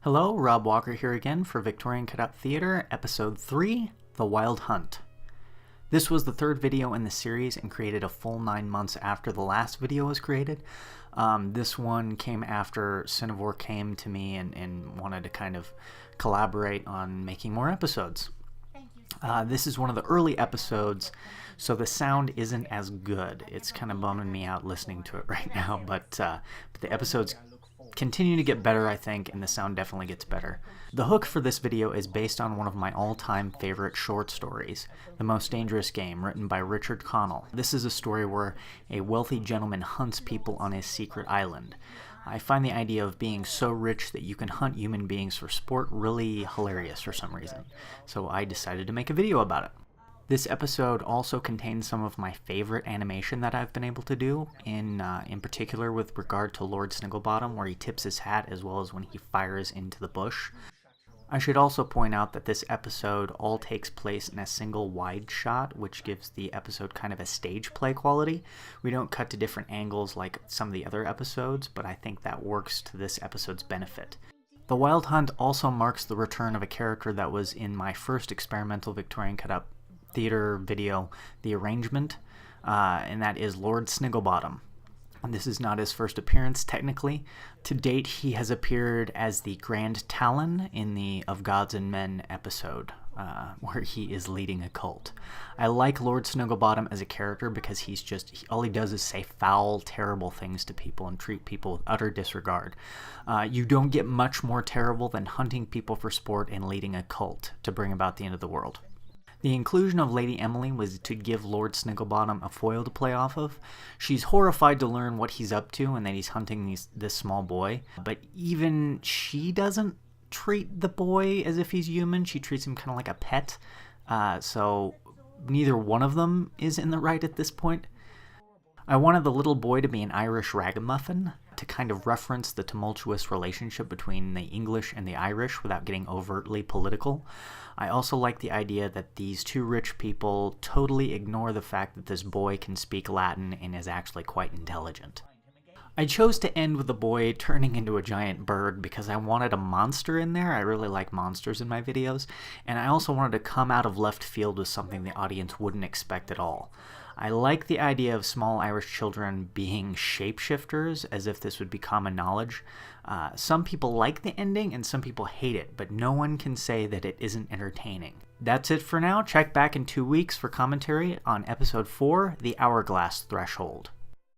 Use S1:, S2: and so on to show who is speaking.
S1: Hello, Rob Walker here again for Victorian Cadet Theatre, Episode 3, The Wild Hunt. This was the third video in the series and created a full 9 months after the last video was created. This one came after Cinevore came to me and wanted to kind of collaborate on making more episodes. This is one of the early episodes, so the sound isn't as good. It's kind of bumming me out listening to it right now, but the episodes continue to get better, I think, and the sound definitely gets better. The hook for this video is based on one of my all-time favorite short stories, The Most Dangerous Game, written by Richard Connell. This is a story where a wealthy gentleman hunts people on his secret island. I find the idea of being so rich that you can hunt human beings for sport really hilarious for some reason, so I decided to make a video about it. This episode also contains some of my favorite animation that I've been able to do, in particular with regard to Lord Snigglebottom, where he tips his hat as well as when he fires into the bush. I should also point out that this episode all takes place in a single wide shot, which gives the episode kind of a stage play quality. We don't cut to different angles like some of the other episodes, but I think that works to this episode's benefit. The Wild Hunt also marks the return of a character that was in my first experimental Victorian Cadet Theatre video, The Arrangement, and that is Lord Snigglebottom. This is not his first appearance, technically. To date, he has appeared as the Grand Talon in the Of Gods and Men episode, where he is leading a cult. I like Lord Snigglebottom as a character because all he does is say foul, terrible things to people and treat people with utter disregard. You don't get much more terrible than hunting people for sport and leading a cult to bring about the end of the world. The inclusion of Lady Emily was to give Lord Snigglebottom a foil to play off of. She's horrified to learn what he's up to and that he's hunting this small boy, but even she doesn't treat the boy as if he's human. She treats him kind of like a pet, so neither one of them is in the right at this point. I wanted the little boy to be an Irish ragamuffin, to kind of reference the tumultuous relationship between the English and the Irish without getting overtly political. I also like the idea that these two rich people totally ignore the fact that this boy can speak Latin and is actually quite intelligent. I chose to end with the boy turning into a giant bird because I wanted a monster in there. I really like monsters in my videos, and I also wanted to come out of left field with something the audience wouldn't expect at all. I like the idea of small Irish children being shapeshifters, as if this would be common knowledge. Some people like the ending and some people hate it, but no one can say that it isn't entertaining. That's it for now. Check back in 2 weeks for commentary on Episode 4, The Hourglass Threshold.